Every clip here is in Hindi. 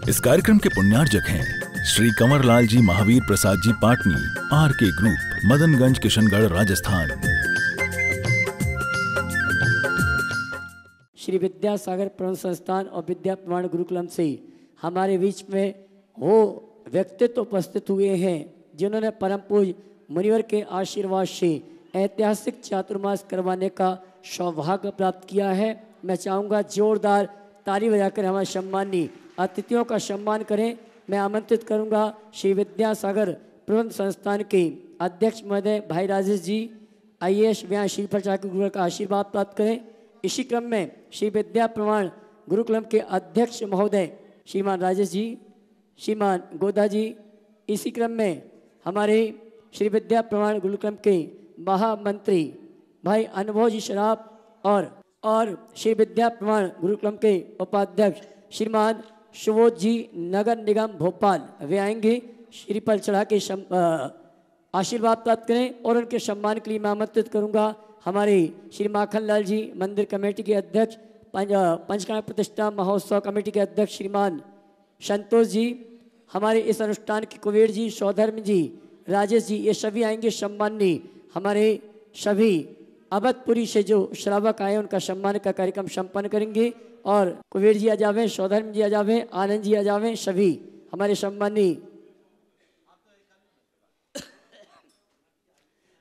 इस कार्यक्रम के पुण्यार्जक हैं श्री कंवरलाल जी महावीर प्रसाद जी पाटनी, RK ग्रुप, मदनगंज, किशनगढ़, राजस्थान। श्री विद्यासागर प्रबंध संस्थान और विद्या प्रमाण गुरुकुलम से हमारे बीच में वो व्यक्तित्व उपस्थित हुए हैं जिन्होंने परम पूज्य मुनिवर के आशीर्वाद से ऐतिहासिक चातुर्मास करवाने का सौभाग्य प्राप्त किया है। मैं चाहूँगा जोरदार ताली बजाकर हमारे सम्मानी अतिथियों का सम्मान करें। मैं आमंत्रित करूँगा श्री विद्यासागर प्रबंध संस्थान के अध्यक्ष महोदय भाई राजेश जी, IAS व्यायाम श्री प्रचार गुरुवर का आशीर्वाद प्राप्त करें। इसी क्रम में श्री विद्या प्रमाण गुरुकुलम के अध्यक्ष महोदय श्रीमान राजेश जी, श्रीमान गोदा जी। इसी क्रम में हमारे श्री विद्या प्रमाण गुरुकुलम के महामंत्री भाई अनुभव जी शराब और श्री विद्या प्रमाण गुरुकुलम के उपाध्यक्ष श्रीमान सुबोध जी नगर निगम भोपाल वे आएंगे। श्रीफल चढ़ा के आशीर्वाद प्राप्त करें और उनके सम्मान के लिए मैं आमंत्रित करूंगा हमारे श्री माखन लाल जी मंदिर कमेटी के अध्यक्ष, पंचकर्म प्रतिष्ठा महोत्सव कमेटी के अध्यक्ष श्रीमान संतोष जी, हमारे इस अनुष्ठान के कुबेर जी, सौधर्म जी, राजेश जी, ये सभी आएंगे सम्माननीय। हमारे सभी अवधपुरी से जो श्रावक आए उनका सम्मान का कार्यक्रम संपन्न करेंगे और कुबेर जी आ जावें, सौधर्म जी आ जावें, आनंद जी आ जावें, सभी हमारे सम्माननीय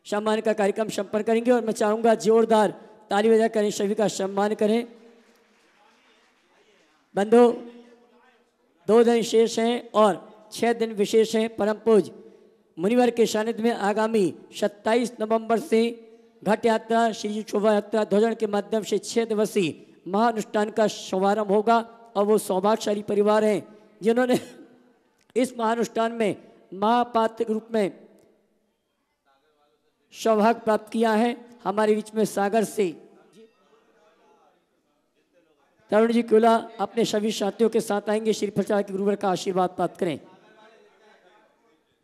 सम्मान का कार्यक्रम संपन्न करेंगे। और मैं चाहूँगा जोरदार ताली बजा करें, सभी का सम्मान करें। बंधु 2 दिन शेष हैं और 6 दिन विशेष हैं। परम पूज्य मुनिवर के सानिध्य में आगामी 27 नवंबर से घट यात्रा, श्री शोभा यात्रा, ध्वजन के माध्यम से 6 दिवसीय महानुष्ठान का शुभारंभ होगा। और वो सौभाग्यशाली परिवार हैं जिन्होंने इस महानुष्ठान में महापात्र के रूप में सौभाग्य प्राप्त किया है। हमारे बीच में सागर से तरुण जी क्योला अपने सभी साथियों के साथ आएंगे। श्री प्रचार के गुरुवर का आशीर्वाद प्राप्त करें।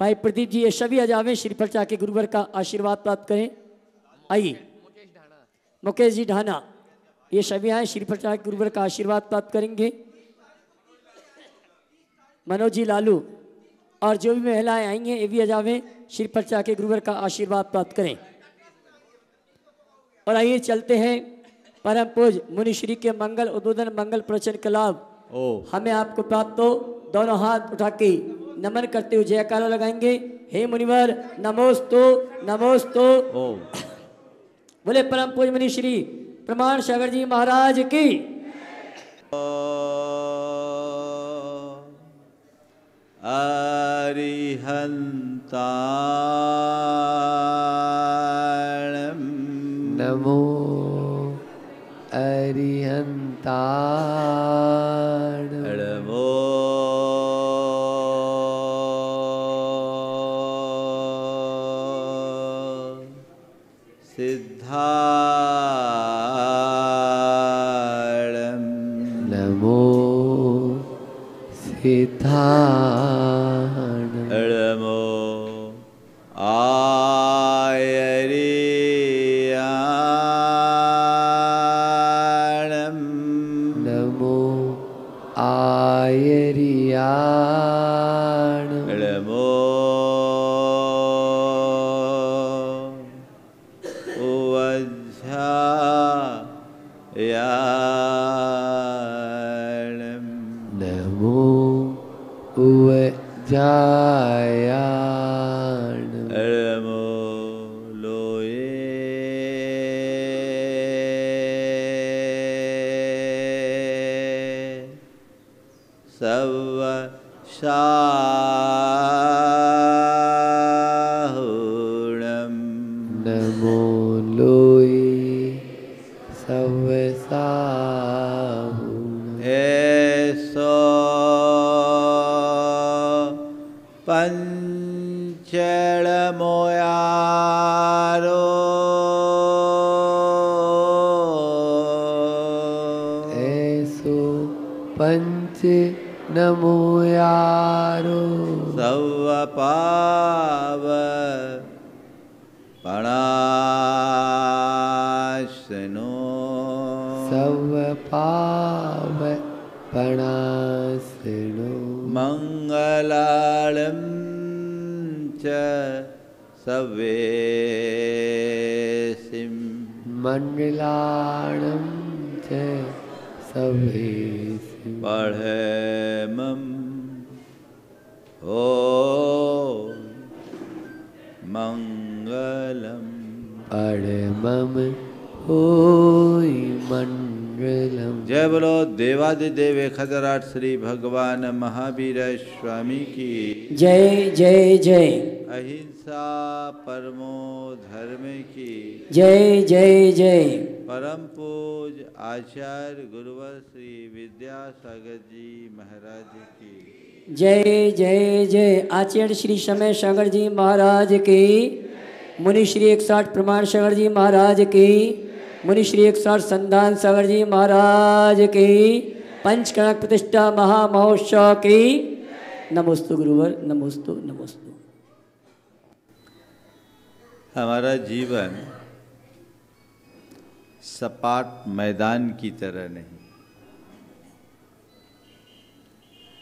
भाई प्रदीप जी ये सभी आ जावें, श्री प्रचार के गुरुवर का आशीर्वाद प्राप्त करें। आइए मुकेश जी ढाना ये सभी आए, श्री प्रचार के गुरुवर का आशीर्वाद प्राप्त करेंगे। मनोज जी लालू और जो भी महिलाएं आई हैं ये भी आ जावें, श्री प्रचार के गुरुवर का आशीर्वाद प्राप्त करें। और आइए चलते हैं परम पूज्य मुनिश्री के मंगल उद्बोधन मंगल प्रवचन का लाभ हमें आपको प्राप्त हो। दोनों हाथ उठा के नमन करते हुए जयकारा लगाएंगे। हे मुनिवर नमोस्तु नमोस्तु। बोले परम पूज्य मुनिश्री प्रमाण सागर जी महाराज की। अरिहन्ताणं नमो अरिहन्ताणं नमो सिद्धाणं नमो सिद्धाणं नमो आयरियाणं नमो आयरियाणं नमो उवज्झायाणं नमो उवज्झायाणं नमो लोये सवशाहुणं नमो लोये सवशाहुणं ऐसो पंचड़मोयारो ऐसो पंच नमोयारो सवपाव पणाशनो सवपाव पणाशनो मंगलालम च सवेसिम मंगलाणं च सवेसिं पढ़ेमं ओ मंगलम परमं होय मंगलम। जय बोलो देवादिदेव खदराट श्री भगवान महावीर स्वामी की जय जय जय। अहिंसा परमो धर्म की जय जय जय। परम पूज आचार्य गुरुवर श्री विद्यासागर जी महाराज की जय जय जय। आचार्य श्री समय सागर जी महाराज की, मुनि श्री 160 प्रमाण सागर जी महाराज की, मुनि श्री 160 संधान सागर जी महाराज की, पंचकणक प्रतिष्ठा महामहोत्सव की। नमोस्तु गुरुवर, नमोस्तु नमोस्तु। हमारा जीवन सपाट मैदान की तरह नहीं,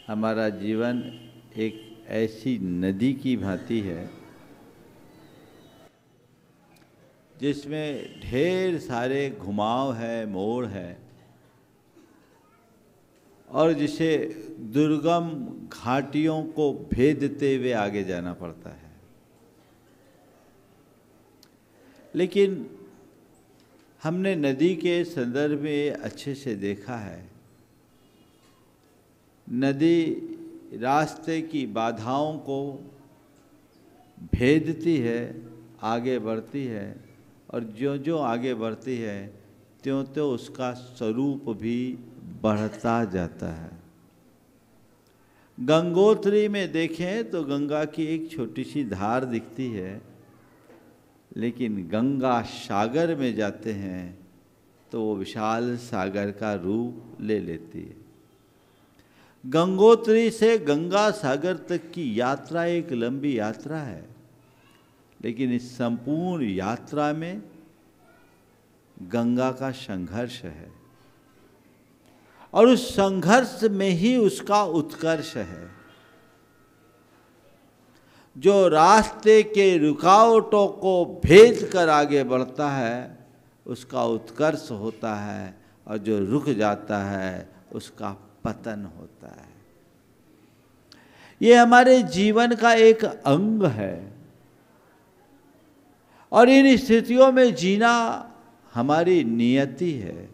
हमारा जीवन एक ऐसी नदी की भांति है जिसमें ढेर सारे घुमाव है, मोड़ है, और जिसे दुर्गम घाटियों को भेदते हुए आगे जाना पड़ता है। लेकिन हमने नदी के संदर्भ में अच्छे से देखा है, नदी रास्ते की बाधाओं को भेदती है, आगे बढ़ती है, और जो जो आगे बढ़ती है त्यों त्यों उसका स्वरूप भी बढ़ता जाता है। गंगोत्री में देखें तो गंगा की एक छोटी सी धार दिखती है, लेकिन गंगा सागर में जाते हैं तो वो विशाल सागर का रूप ले लेती है। गंगोत्री से गंगा सागर तक की यात्रा एक लंबी यात्रा है, लेकिन इस संपूर्ण यात्रा में गंगा का संघर्ष है, और उस संघर्ष में ही उसका उत्कर्ष है। जो रास्ते के रुकावटों को भेद कर आगे बढ़ता है उसका उत्कर्ष होता है, और जो रुक जाता है उसका पतन होता है। ये हमारे जीवन का एक अंग है, और इन स्थितियों में जीना हमारी नियति है।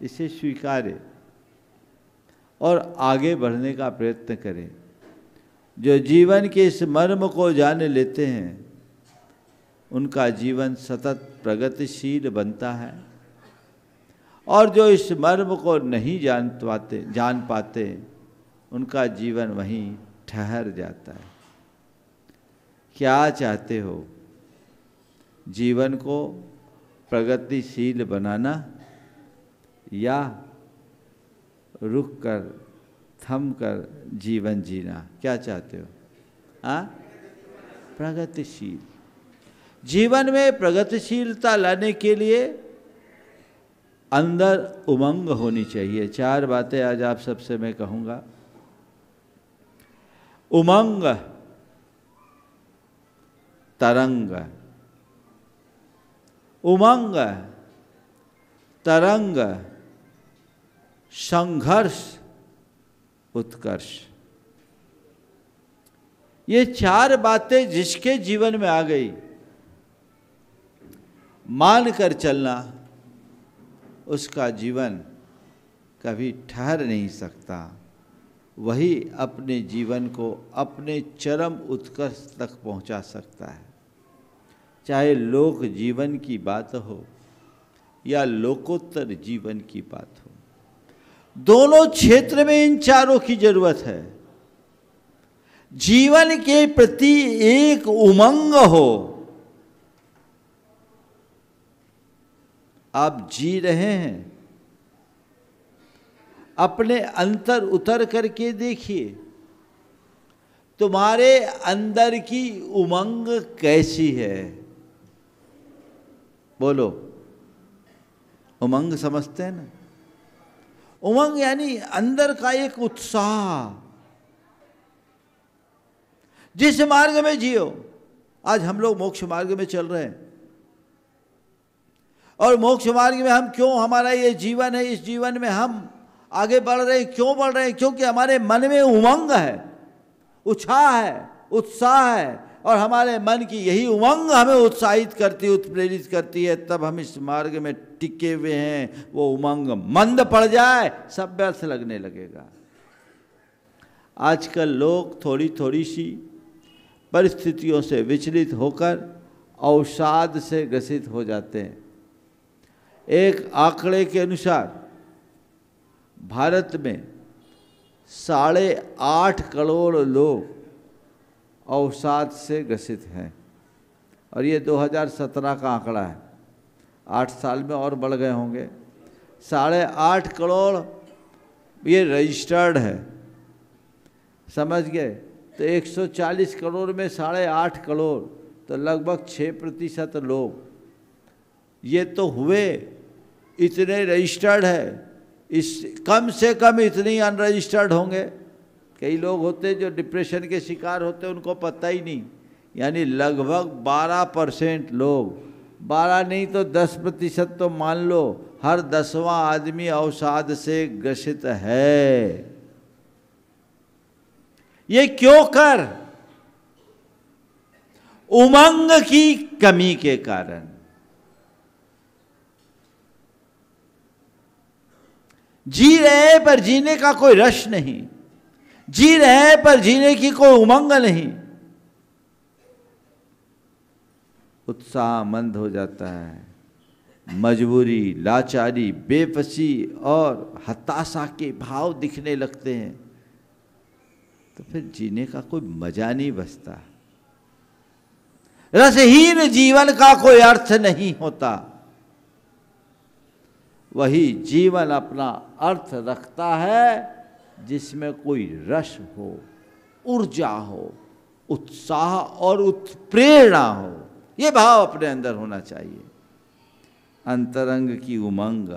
इसे स्वीकारें और आगे बढ़ने का प्रयत्न करें। जो जीवन के इस मर्म को जान लेते हैं उनका जीवन सतत प्रगतिशील बनता है, और जो इस मर्म को नहीं जान पाते उनका जीवन वहीं ठहर जाता है। क्या चाहते हो? जीवन को प्रगतिशील बनाना या रुक कर थम कर जीवन जीना? क्या चाहते हो? प्रगतिशील जीवन में प्रगतिशीलता लाने के लिए अंदर उमंग होनी चाहिए। 4 बातें आज आप सबसे मैं कहूँगा। उमंग, तरंग, उमंग, तरंग, संघर्ष, उत्कर्ष। ये 4 बातें जिसके जीवन में आ गई, मान कर चलना, उसका जीवन कभी ठहर नहीं सकता। वही अपने जीवन को अपने चरम उत्कर्ष तक पहुंचा सकता है। चाहे लोक जीवन की बात हो या लोकोत्तर जीवन की बात हो, दोनों क्षेत्र में इन 4 की जरूरत है। जीवन के प्रति एक उमंग हो। आप जी रहे हैं, अपने अंतर उतर करके देखिए, तुम्हारे अंदर की उमंग कैसी है? बोलो, उमंग समझते हैं ना? उमंग यानी अंदर का एक उत्साह, जिस मार्ग में जियो। आज हम लोग मोक्ष मार्ग में चल रहे हैं, और मोक्ष मार्ग में हम क्यों, हमारा ये जीवन है, इस जीवन में हम आगे बढ़ रहे हैं। क्यों बढ़ रहे हैं? क्योंकि हमारे मन में उमंग है, उत्साह है, उत्साह है, और हमारे मन की यही उमंग हमें उत्साहित करती है, उत्प्रेरित करती है। तब हम इस मार्ग में टिके हुए हैं। वो उमंग मंद पड़ जाए, सब व्यर्थ लगने लगेगा। आजकल लोग थोड़ी थोड़ी सी परिस्थितियों से विचलित होकर अवसाद से ग्रसित हो जाते हैं। एक आंकड़े के अनुसार भारत में 8.5 करोड़ लोग अवसाद से ग्रसित हैं, और ये 2017 का आंकड़ा है। 8 साल में और बढ़ गए होंगे। 8.5 करोड़ ये रजिस्टर्ड है, समझ गए? तो 140 करोड़ में 8.5 करोड़, तो लगभग 6% लोग ये तो हुए, इतने रजिस्टर्ड है। इस कम से कम इतने अनरजिस्टर्ड होंगे। कई लोग होते जो डिप्रेशन के शिकार होते, उनको पता ही नहीं। यानी लगभग 12% लोग, 12 नहीं तो 10% तो मान लो, हर 10वां आदमी अवसाद से ग्रसित है। ये क्यों कर? उमंग की कमी के कारण। जी रहे पर जीने का कोई रस नहीं, जी रहे पर जीने की कोई उमंग नहीं। उत्साह मंद हो जाता है, मजबूरी, लाचारी, बेबसी और हताशा के भाव दिखने लगते हैं। तो फिर जीने का कोई मजा नहीं बचता। रसहीन जीवन का कोई अर्थ नहीं होता। वही जीवन अपना अर्थ रखता है जिसमें कोई रस हो, ऊर्जा हो, उत्साह और उत्प्रेरणा हो। ये भाव अपने अंदर होना चाहिए। अंतरंग की उमंग।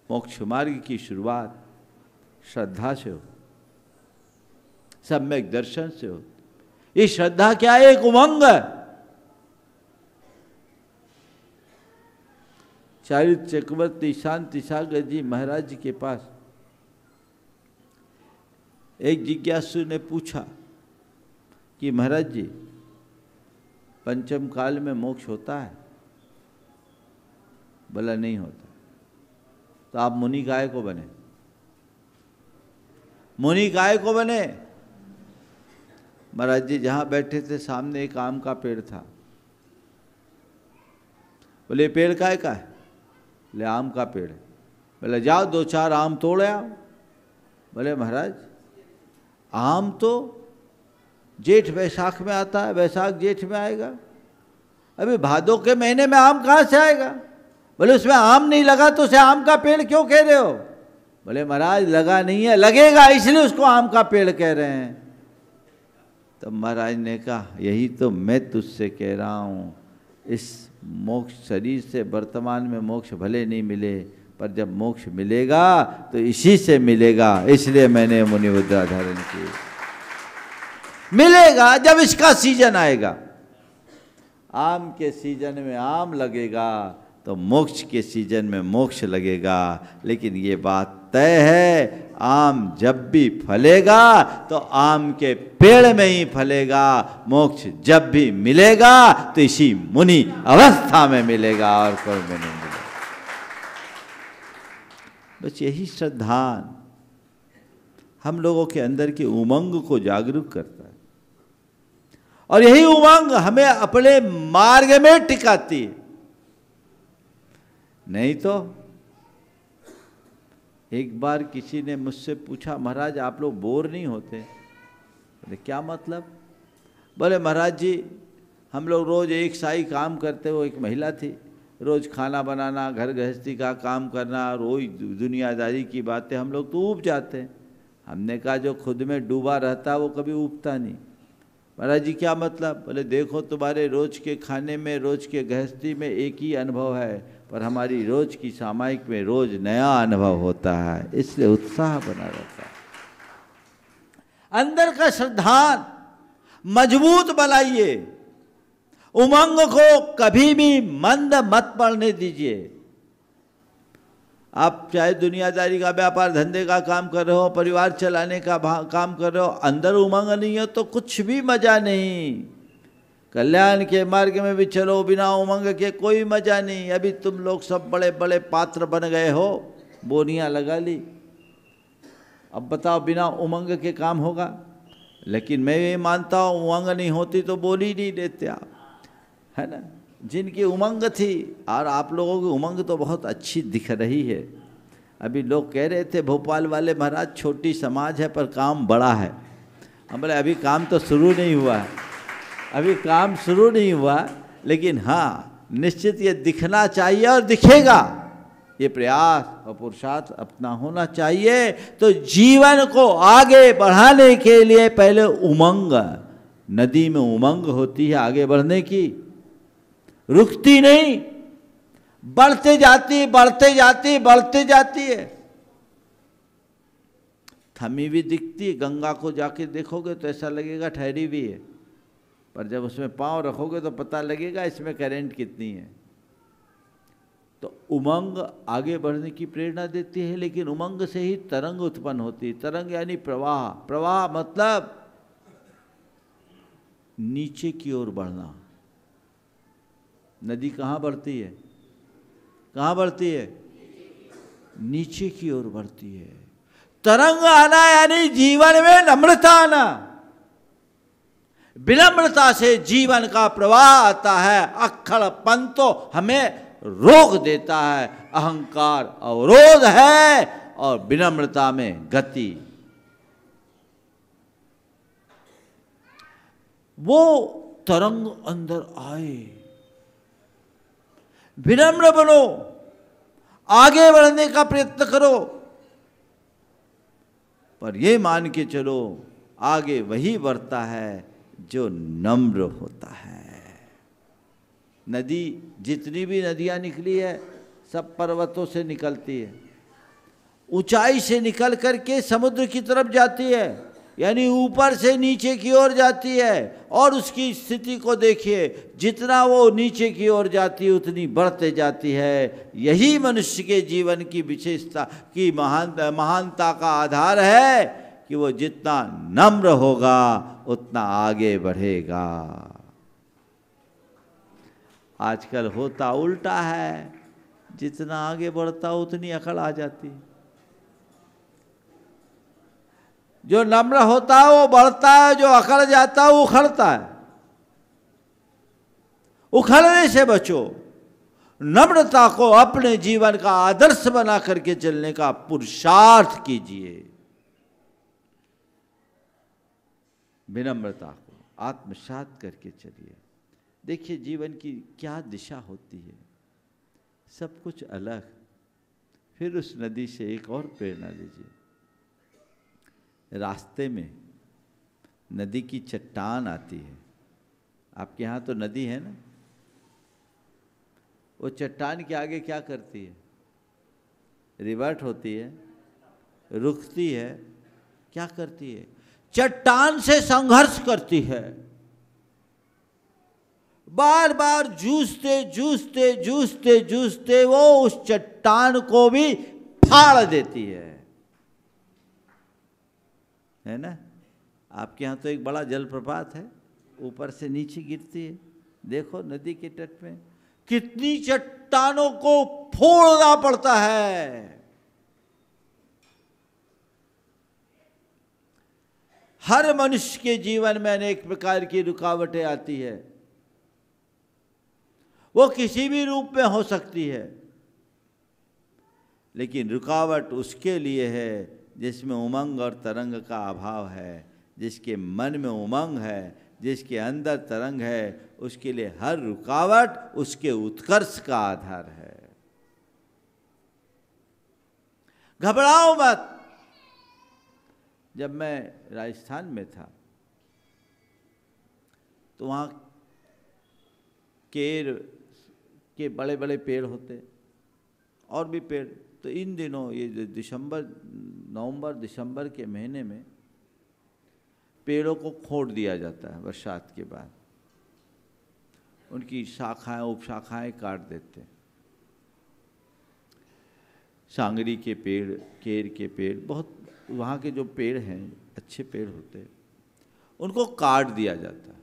मोक्ष मार्ग की शुरुआत श्रद्धा से हो, सम्यक दर्शन से हो। ये श्रद्धा क्या है? एक उमंग है। चारित्र चक्रवर्ती शांति सागर जी महाराज जी के पास एक जिज्ञासु ने पूछा कि महाराज जी, पंचम काल में मोक्ष होता है? बोला नहीं होता। तो आप मुनि काय को बने? मुनि काय को बने? महाराज जी जहाँ बैठे थे सामने एक आम का पेड़ था। बोले पेड़ काय का है? बोले आम का पेड़ है। बोले जाओ 2-4 आम तोड़ आओ। बोले महाराज आम तो जेठ वैशाख में आता है, वैशाख जेठ में आएगा, अभी भादों के महीने में आम कहाँ से आएगा? बोले उसमें आम नहीं लगा तो उसे आम का पेड़ क्यों कह रहे हो? बोले महाराज लगा नहीं है, लगेगा इसलिए उसको आम का पेड़ कह रहे हैं। तो महाराज ने कहा यही तो मैं तुझसे कह रहा हूँ, इस मोक्ष शरीर से वर्तमान में मोक्ष भले नहीं मिले, पर जब मोक्ष मिलेगा तो इसी से मिलेगा, इसलिए मैंने मुनि मुद्रा धारण की। मिलेगा जब इसका सीजन आएगा। आम के सीजन में आम लगेगा तो मोक्ष के सीजन में मोक्ष लगेगा। लेकिन ये बात तय है, आम जब भी फलेगा तो आम के पेड़ में ही फलेगा। मोक्ष जब भी मिलेगा तो इसी मुनि अवस्था में मिलेगा और कोई में नहीं मिलेगा। बस यही श्रद्धा हम लोगों के अंदर की उमंग को जागरूक करता है, और यही उमंग हमें अपने मार्ग में टिकाती है। नहीं तो एक बार किसी ने मुझसे पूछा, महाराज आप लोग बोर नहीं होते? बोले क्या मतलब? बोले महाराज जी हम लोग रोज एक सा ही काम करते। वो एक महिला थी, रोज खाना बनाना, घर गृहस्थी का काम करना, रोज दुनियादारी की बातें, हम लोग तो ऊब जाते हैं। हमने कहा जो खुद में डूबा रहता वो कभी ऊबता नहीं। महाराज जी क्या मतलब? बोले देखो तुम्हारे रोज के खाने में, रोज के गृहस्थी में एक ही अनुभव है, पर हमारी रोज की सामायिक में रोज नया अनुभव होता है, इसलिए उत्साह बना रहता है। अंदर का श्रद्धान मजबूत बनाइए, उमंग को कभी भी मंद मत पड़ने दीजिए। आप चाहे दुनियादारी का व्यापार धंधे का काम कर रहे हो, परिवार चलाने का काम कर रहे हो, अंदर उमंग नहीं हो तो कुछ भी मजा नहीं। कल्याण के मार्ग में भी चलो, बिना उमंग के कोई मजा नहीं। अभी तुम लोग सब बड़े बड़े पात्र बन गए हो, बोनियां लगा ली, अब बताओ बिना उमंग के काम होगा? लेकिन मैं ये मानता हूँ उमंग नहीं होती तो बोल ही नहीं देते आप, है ना। जिनकी उमंग थी, और आप लोगों की उमंग तो बहुत अच्छी दिख रही है। अभी लोग कह रहे थे भोपाल वाले, महाराज छोटी समाज है पर काम बड़ा है। हम बोले अभी काम तो शुरू नहीं हुआ है, अभी काम शुरू नहीं हुआ, लेकिन हाँ निश्चित ये दिखना चाहिए और दिखेगा। ये प्रयास और पुरुषार्थ अपना होना चाहिए। तो जीवन को आगे बढ़ाने के लिए पहले उमंग, नदी में उमंग होती है आगे बढ़ने की, रुकती नहीं, बढ़ते जाती बढ़ते जाती बढ़ते जाती है। थमी भी दिखती है, गंगा को जाके देखोगे तो ऐसा लगेगा ठहरी भी है, पर जब उसमें पांव रखोगे तो पता लगेगा इसमें करंट कितनी है। तो उमंग आगे बढ़ने की प्रेरणा देती है, लेकिन उमंग से ही तरंग उत्पन्न होती है। तरंग यानी प्रवाह, प्रवाह मतलब नीचे की ओर बढ़ना। नदी कहाँ बढ़ती है? कहाँ बढ़ती है? नीचे की ओर बढ़ती है। तरंग आना यानी जीवन में नम्रता आना। विनम्रता से जीवन का प्रवाह आता है। अक्खड़पन तो हमें रोक देता है, अहंकार अवरोध है, और विनम्रता में गति। वो तरंग अंदर आए, विनम्र बनो, आगे बढ़ने का प्रयत्न करो, पर ये मान के चलो आगे वही बढ़ता है जो नम्र होता है। नदी, जितनी भी नदियाँ निकली है सब पर्वतों से निकलती है, ऊंचाई से निकल करके समुद्र की तरफ जाती है, यानी ऊपर से नीचे की ओर जाती है। और उसकी स्थिति को देखिए, जितना वो नीचे की ओर जाती है उतनी बढ़ते जाती है। यही मनुष्य के जीवन की विशेषता की महानता का आधार है कि वो जितना नम्र होगा उतना आगे बढ़ेगा। आजकल होता उल्टा है, जितना आगे बढ़ता उतनी अकड़ आ जाती। जो नम्र होता है वो बढ़ता है, जो अकड़ जाता है वो उखड़ता है। उखड़ने से बचो, नम्रता को अपने जीवन का आदर्श बना करके चलने का पुरुषार्थ कीजिए। विनम्रता को आत्मसात करके चलिए। देखिए जीवन की क्या दिशा होती है, सब कुछ अलग। फिर उस नदी से एक और प्रेरणा लीजिए। रास्ते में नदी की चट्टान आती है। आपके यहाँ तो नदी है ना, वो चट्टान के आगे क्या करती है? रिवर्ट होती है, रुकती है, क्या करती है? चट्टान से संघर्ष करती है। बार बार जूझते जूझते जूझते जूझते वो उस चट्टान को भी फाड़ देती है ना। आपके यहाँ तो एक बड़ा जलप्रपात है, ऊपर से नीचे गिरती है। देखो नदी के तट में कितनी चट्टानों को फोड़ना पड़ता है। हर मनुष्य के जीवन में अनेक प्रकार की रुकावटें आती है, वो किसी भी रूप में हो सकती है, लेकिन रुकावट उसके लिए है जिसमें उमंग और तरंग का अभाव है। जिसके मन में उमंग है, जिसके अंदर तरंग है, उसके लिए हर रुकावट उसके उत्कर्ष का आधार है। घबराओ मत। जब मैं राजस्थान में था तो वहाँ केर के बड़े बड़े पेड़ होते और भी पेड़। तो इन दिनों ये नवंबर दिसंबर के महीने में पेड़ों को खोद दिया जाता है बरसात के बाद, उनकी शाखाएं उपशाखाएं काट देते हैं। सांगरी के पेड़, केर के पेड़, बहुत वहाँ के जो पेड़ हैं अच्छे पेड़ होते हैं, उनको काट दिया जाता है।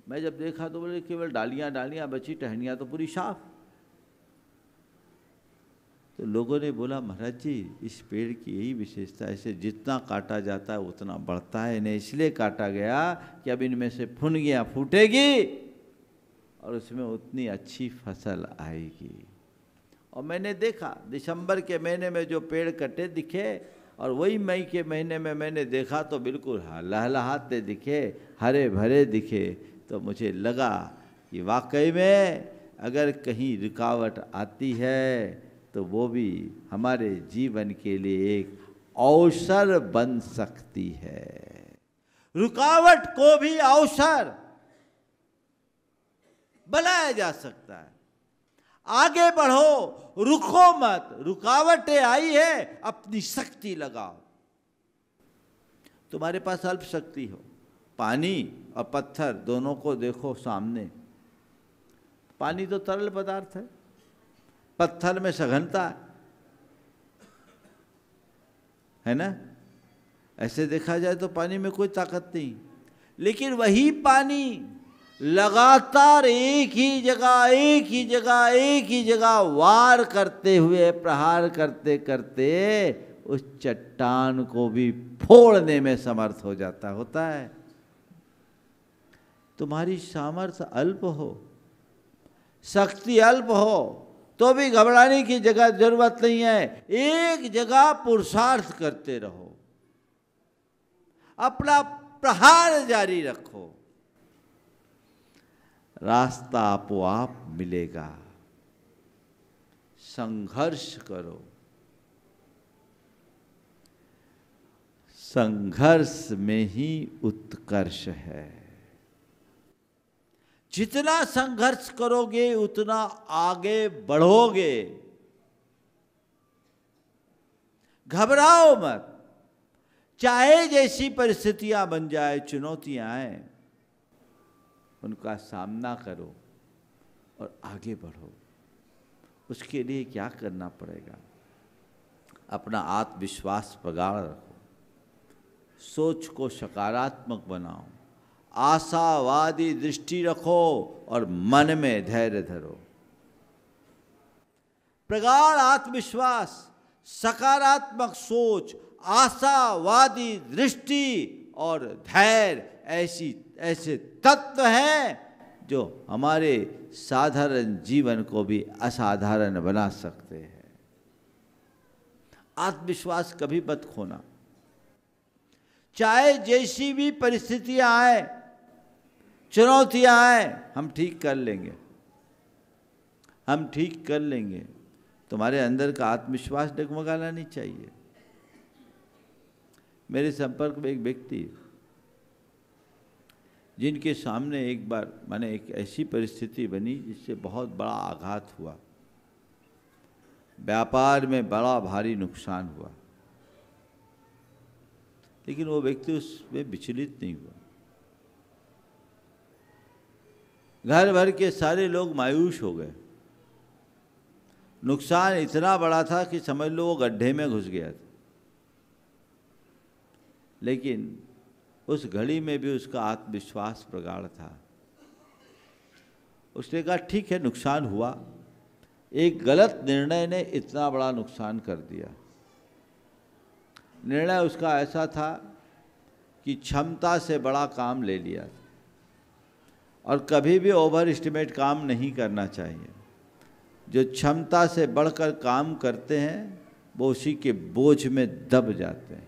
मैं जब देखा तो बोले केवल डालियाँ डालियाँ बची, टहनियाँ तो पूरी साफ। तो लोगों ने बोला महाराज जी इस पेड़ की यही विशेषता है, इसे जितना काटा जाता है उतना बढ़ता है, इन्हें इसलिए काटा गया कि अब इनमें से फुनगियाँ फूटेगी और उसमें उतनी अच्छी फसल आएगी। और मैंने देखा दिसंबर के महीने में जो पेड़ कटे दिखे और वही मई के महीने में मैंने देखा तो बिल्कुल लहलहाते दिखे, हरे भरे दिखे। तो मुझे लगा कि वाकई में अगर कहीं रुकावट आती है तो वो भी हमारे जीवन के लिए एक अवसर बन सकती है। रुकावट को भी अवसर बनाया जा सकता है। आगे बढ़ो, रुको मत। रुकावटें आई है, अपनी शक्ति लगाओ। तुम्हारे पास अल्प शक्ति हो, पानी और पत्थर दोनों को देखो सामने। पानी तो तरल पदार्थ है, पत्थर में सघनता है ना। ऐसे देखा जाए तो पानी में कोई ताकत नहीं, लेकिन वही पानी लगातार एक ही जगह वार करते हुए, प्रहार करते करते उस चट्टान को भी फोड़ने में समर्थ होता है। तुम्हारी सामर्थ्य अल्प हो, शक्ति अल्प हो, तो भी घबराने की जरूरत नहीं है। एक जगह पुरुषार्थ करते रहो, अपना प्रहार जारी रखो, रास्ता आपो-आप मिलेगा। संघर्ष करो, संघर्ष में ही उत्कर्ष है। जितना संघर्ष करोगे उतना आगे बढ़ोगे। घबराओ मत, चाहे जैसी परिस्थितियां बन जाए, चुनौतियां आए, उनका सामना करो और आगे बढ़ो। उसके लिए क्या करना पड़ेगा? अपना आत्मविश्वास प्रगाढ़ रखो, सोच को सकारात्मक बनाओ, आशावादी दृष्टि रखो और मन में धैर्य धरो। प्रगाढ़ आत्मविश्वास, सकारात्मक सोच, आशावादी दृष्टि और धैर्य ऐसे तत्व हैं जो हमारे साधारण जीवन को भी असाधारण बना सकते हैं। आत्मविश्वास कभी मत खोना। चाहे जैसी भी परिस्थितियां आए, चुनौतियां आए, हम ठीक कर लेंगे, हम ठीक कर लेंगे। तुम्हारे अंदर का आत्मविश्वास डगमगाना नहीं चाहिए। मेरे संपर्क में एक व्यक्ति, जिनके सामने एक बार माने एक ऐसी परिस्थिति बनी जिससे बहुत बड़ा आघात हुआ, व्यापार में बड़ा भारी नुकसान हुआ, लेकिन वो व्यक्ति उसमें विचलित नहीं हुआ। घर भर के सारे लोग मायूस हो गए। नुकसान इतना बड़ा था कि समझ लो वो गड्ढे में घुस गया था, लेकिन उस घड़ी में भी उसका आत्मविश्वास प्रगाढ़ था। उसने कहा ठीक है, नुकसान हुआ, एक गलत निर्णय ने इतना बड़ा नुकसान कर दिया। निर्णय उसका ऐसा था कि क्षमता से बड़ा काम ले लिया था, और कभी भी ओवर एस्टिमेट काम नहीं करना चाहिए। जो क्षमता से बढ़कर काम करते हैं वो उसी के बोझ में दब जाते हैं।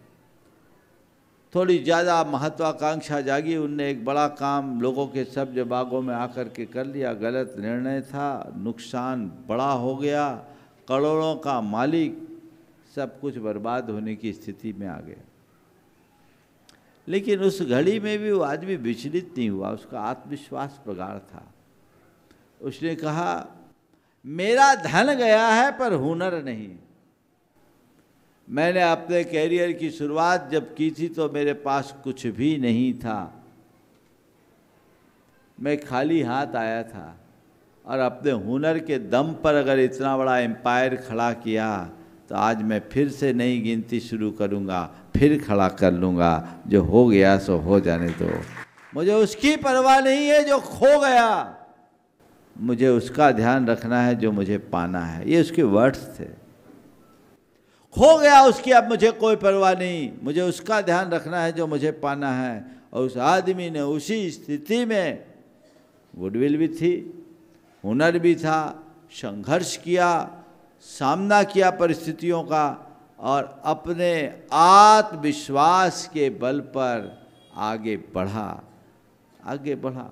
थोड़ी ज़्यादा महत्वाकांक्षा जागी, उनने एक बड़ा काम लोगों के सब जबागों में आकर के कर लिया। गलत निर्णय था, नुकसान बड़ा हो गया, करोड़ों का मालिक, सब कुछ बर्बाद होने की स्थिति में आ गया। लेकिन उस घड़ी में भी वो आदमी विचलित नहीं हुआ, उसका आत्मविश्वास प्रगाढ़ था। उसने कहा मेरा धन गया है पर हुनर नहीं, मैंने अपने कैरियर की शुरुआत जब की थी तो मेरे पास कुछ भी नहीं था, मैं खाली हाथ आया था, और अपने हुनर के दम पर अगर इतना बड़ा एम्पायर खड़ा किया तो आज मैं फिर से नई गिनती शुरू करूँगा, फिर खड़ा कर लूँगा। जो हो गया सो हो जाने दो, मुझे उसकी परवाह नहीं है जो खो गया, मुझे उसका ध्यान रखना है जो मुझे पाना है। ये उसके वर्ड्स थे। खो गया उसकी अब मुझे कोई परवाह नहीं, मुझे उसका ध्यान रखना है जो मुझे पाना है। और उस आदमी ने उसी स्थिति में गुडविल भी थी, हुनर भी था, संघर्ष किया, सामना किया परिस्थितियों का, और अपने आत्मविश्वास के बल पर आगे बढ़ा।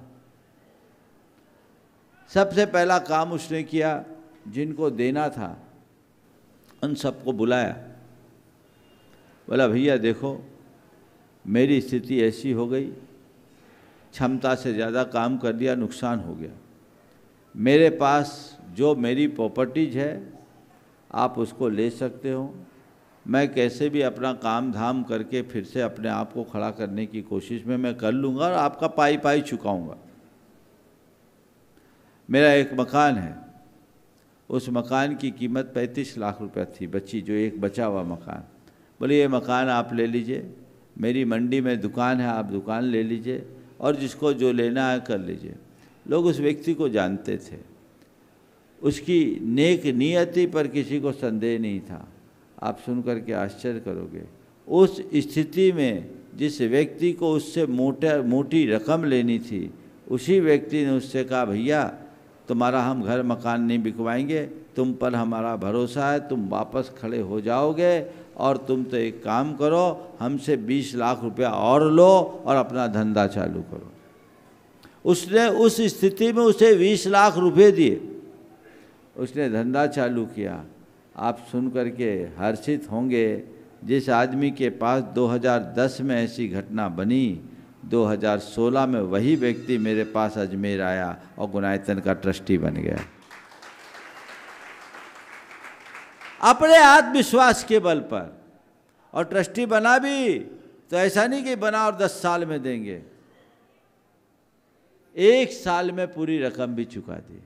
सबसे पहला काम उसने किया, जिनको देना था उन सबको बुलाया, बोला भैया देखो मेरी स्थिति ऐसी हो गई, क्षमता से ज़्यादा काम कर दिया, नुकसान हो गया। मेरे पास जो मेरी प्रॉपर्टीज है आप उसको ले सकते हो, मैं कैसे भी अपना काम धाम करके फिर से अपने आप को खड़ा करने की कोशिश में मैं कर लूँगा और आपका पाई चुकाऊँगा। मेरा एक मकान है, उस मकान की कीमत 35 लाख रुपया थी, जो एक बचा हुआ मकान। बोले ये मकान आप ले लीजिए, मेरी मंडी में दुकान है, आप दुकान ले लीजिए, और जिसको जो लेना है कर लीजिए। लोग उस व्यक्ति को जानते थे, उसकी नेक नियति पर किसी को संदेह नहीं था। आप सुन कर के आश्चर्य करोगे, उस स्थिति में जिस व्यक्ति को उससे मोटी रकम लेनी थी, उसी व्यक्ति ने उससे कहा भैया तुम्हारा हम घर मकान नहीं बिकवाएंगे, तुम पर हमारा भरोसा है, तुम वापस खड़े हो जाओगे, और तुम तो एक काम करो, हमसे 20 लाख रुपया और लो और अपना धंधा चालू करो। उसने उस स्थिति में उसे 20 लाख रुपए दिए, उसने धंधा चालू किया। आप सुन करके हर्षित होंगे, जिस आदमी के पास 2010 में ऐसी घटना बनी, 2016 में वही व्यक्ति मेरे पास अजमेर आया और गुनायतन का ट्रस्टी बन गया, अपने आत्मविश्वास के बल पर। और ट्रस्टी बना भी तो ऐसा नहीं कि बना और 10 साल में देंगे, 1 साल में पूरी रकम भी चुका दी।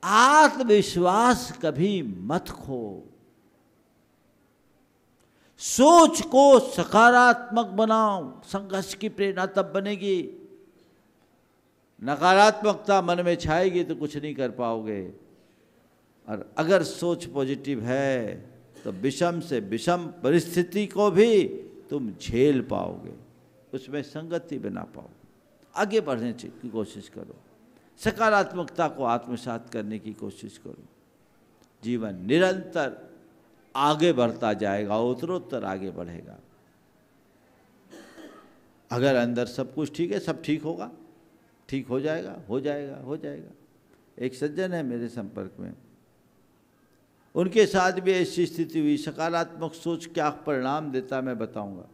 आत्मविश्वास कभी मत खो, सोच को सकारात्मक बनाओ, संघर्ष की प्रेरणा तब बनेगी। नकारात्मकता मन में छाएगी तो कुछ नहीं कर पाओगे, और अगर सोच पॉजिटिव है तो विषम से विषम परिस्थिति को भी तुम झेल पाओगे, उसमें संगति बना पाओगे। आगे बढ़ने की कोशिश करो, सकारात्मकता को आत्मसात करने की कोशिश करो। जीवन निरंतर आगे बढ़ता जाएगा, उत्तरोत्तर आगे बढ़ेगा। अगर अंदर सब कुछ ठीक है, सब ठीक होगा, ठीक हो जाएगा, हो जाएगा। एक सज्जन है मेरे संपर्क में, उनके साथ भी ऐसी स्थिति हुई। सकारात्मक सोच क्या परिणाम देता मैं बताऊंगा।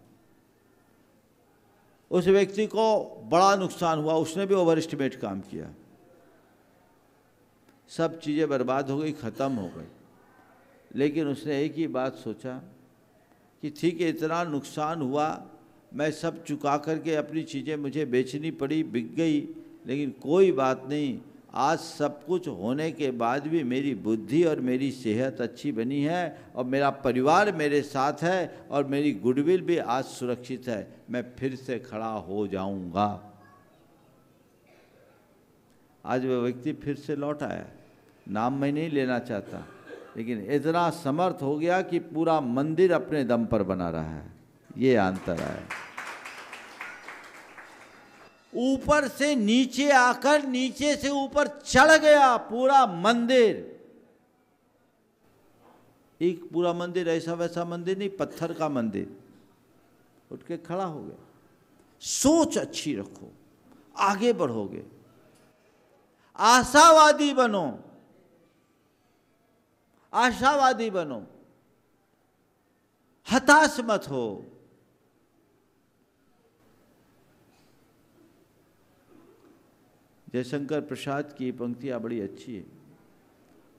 उस व्यक्ति को बड़ा नुकसान हुआ, उसने भी ओवर एस्टिमेट काम किया, सब चीज़ें बर्बाद हो गई, ख़त्म हो गई। लेकिन उसने एक ही बात सोचा कि ठीक है, इतना नुकसान हुआ, मैं सब चुका करके अपनी चीज़ें मुझे बेचनी पड़ी, बिक गई, लेकिन कोई बात नहीं, आज सब कुछ होने के बाद भी मेरी बुद्धि और मेरी सेहत अच्छी बनी है, और मेरा परिवार मेरे साथ है, और मेरी गुडविल भी आज सुरक्षित है, मैं फिर से खड़ा हो जाऊंगा। आज वह व्यक्ति फिर से लौट आया, नाम मैं नहीं लेना चाहता, लेकिन इतना समर्थ हो गया कि पूरा मंदिर अपने दम पर बना रहा है। ये अंतर है। ऊपर से नीचे आकर नीचे से ऊपर चढ़ गया पूरा मंदिर। एक पूरा मंदिर, ऐसा वैसा मंदिर नहीं, पत्थर का मंदिर, उठ के खड़ा हो गया। सोच अच्छी रखो, आगे बढ़ोगे, आशावादी बनो, आशावादी बनो, हताश मत हो। जयशंकर प्रसाद की पंक्तियां बड़ी अच्छी है।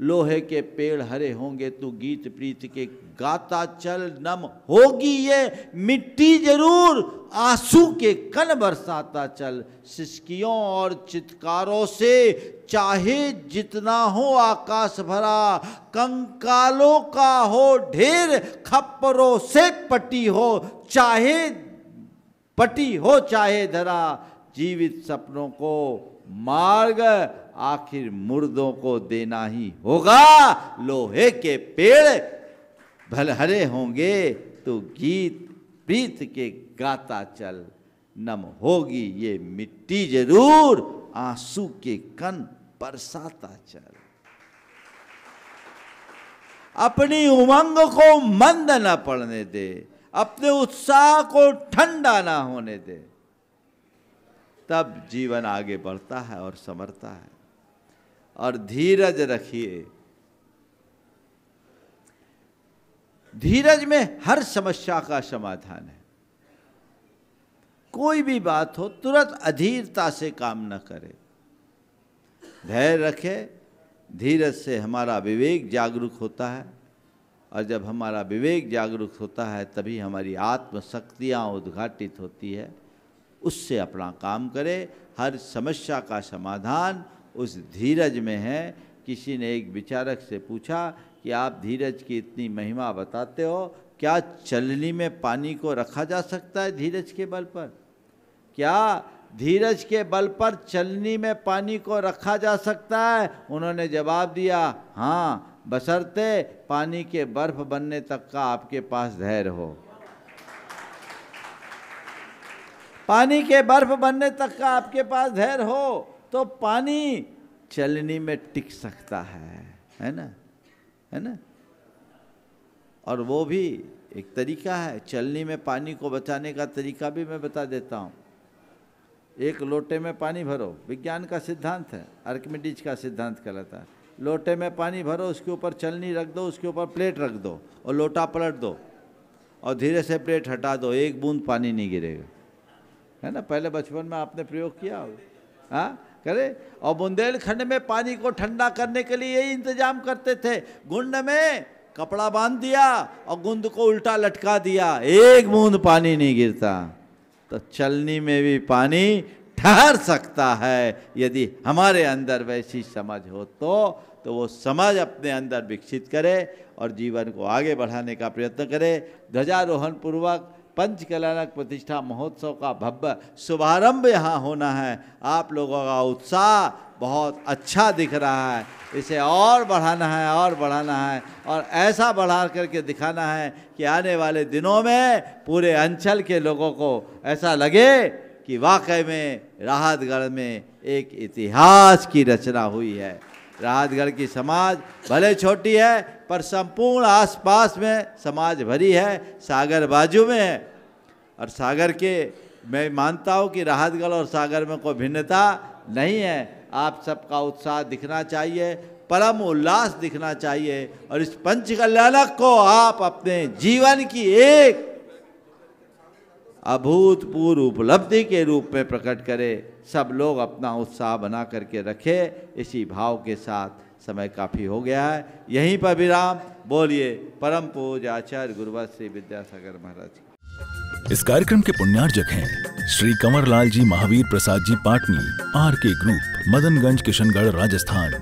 लोहे के पेड़ हरे होंगे तू गीत प्रीत के गाता चल, नम होगी ये मिट्टी जरूर आंसू के कण बरसाता चल। सिसकियों और चित्कारों से चाहे जितना हो आकाश भरा, कंकालों का हो ढेर खप्परों से पटी हो, चाहे पटी हो चाहे धरा, जीवित सपनों को मार्ग आखिर मुर्दों को देना ही होगा। लोहे के पेड़ भले हरे होंगे तो गीत प्रीत के गाता चल, नम होगी ये मिट्टी जरूर आंसू के कण बरसाता चल। अपनी उमंग को मंद न पड़ने दे, अपने उत्साह को ठंडा ना होने दे, तब जीवन आगे बढ़ता है और संवरता है। और धीरज रखिए, धीरज में हर समस्या का समाधान है। कोई भी बात हो तुरंत अधीरता से काम न करे, धैर्य रखे। धीरज से हमारा विवेक जागरूक होता है, और जब हमारा विवेक जागरूक होता है तभी हमारी आत्मशक्तियाँ उद्घाटित होती है। उससे अपना काम करे। हर समस्या का समाधान उस धीरज में है। किसी ने एक विचारक से पूछा कि आप धीरज की इतनी महिमा बताते हो, क्या चलनी में पानी को रखा जा सकता है धीरज के बल पर? क्या धीरज के बल पर चलनी में पानी को रखा जा सकता है? उन्होंने जवाब दिया, हाँ, बशर्ते पानी के बर्फ बनने तक का आपके पास धैर्य हो। पानी के बर्फ बनने तक का आपके पास धैर्य हो तो पानी चलनी में टिक सकता है ना, है ना। और वो भी एक तरीका है, चलनी में पानी को बचाने का तरीका भी मैं बता देता हूँ। एक लोटे में पानी भरो, विज्ञान का सिद्धांत है, आर्किमिडीज का सिद्धांत कहलाता है। लोटे में पानी भरो, उसके ऊपर चलनी रख दो, उसके ऊपर प्लेट रख दो और लोटा पलट दो और धीरे से प्लेट हटा दो, एक बूंद पानी नहीं गिरेगा, है ना। पहले बचपन में आपने प्रयोग किया होगा, हाँ, करे। और बुंदेलखंड में पानी को ठंडा करने के लिए यही इंतजाम करते थे। गुंड में कपड़ा बांध दिया और गुंद को उल्टा लटका दिया, एक बूंद पानी नहीं गिरता। तो चलनी में भी पानी ठहर सकता है यदि हमारे अंदर वैसी समझ हो तो वो समझ अपने अंदर विकसित करे और जीवन को आगे बढ़ाने का प्रयत्न करे। ध्वजारोहण पूर्वक पंचकल्याणक प्रतिष्ठा महोत्सव का भव्य शुभारंभ यहाँ होना है। आप लोगों का उत्साह बहुत अच्छा दिख रहा है, इसे और बढ़ाना है और बढ़ाना है और ऐसा बढ़ा करके दिखाना है कि आने वाले दिनों में पूरे अंचल के लोगों को ऐसा लगे कि वाकई में राहतगढ़ में एक इतिहास की रचना हुई है। राहतगढ़ की समाज भले छोटी है पर संपूर्ण आसपास में समाज भरी है, सागर बाजू में है। और सागर के मैं मानता हूँ कि राहतगढ़ और सागर में कोई भिन्नता नहीं है। आप सबका उत्साह दिखना चाहिए, परम उल्लास दिखना चाहिए और इस पंचकल्याणक को आप अपने जीवन की एक अभूतपूर्व उपलब्धि के रूप में प्रकट करें। सब लोग अपना उत्साह बना करके रखें। इसी भाव के साथ समय काफ़ी हो गया है, यहीं पर विराम। बोलिए परम पूज्य आचार्य गुरुवर श्री विद्यासागर महाराज की। इस कार्यक्रम के पुण्यार्जक हैं श्री कंवरलाल जी महावीर प्रसाद जी पाटनी, आर के ग्रुप, मदनगंज, किशनगढ़, राजस्थान।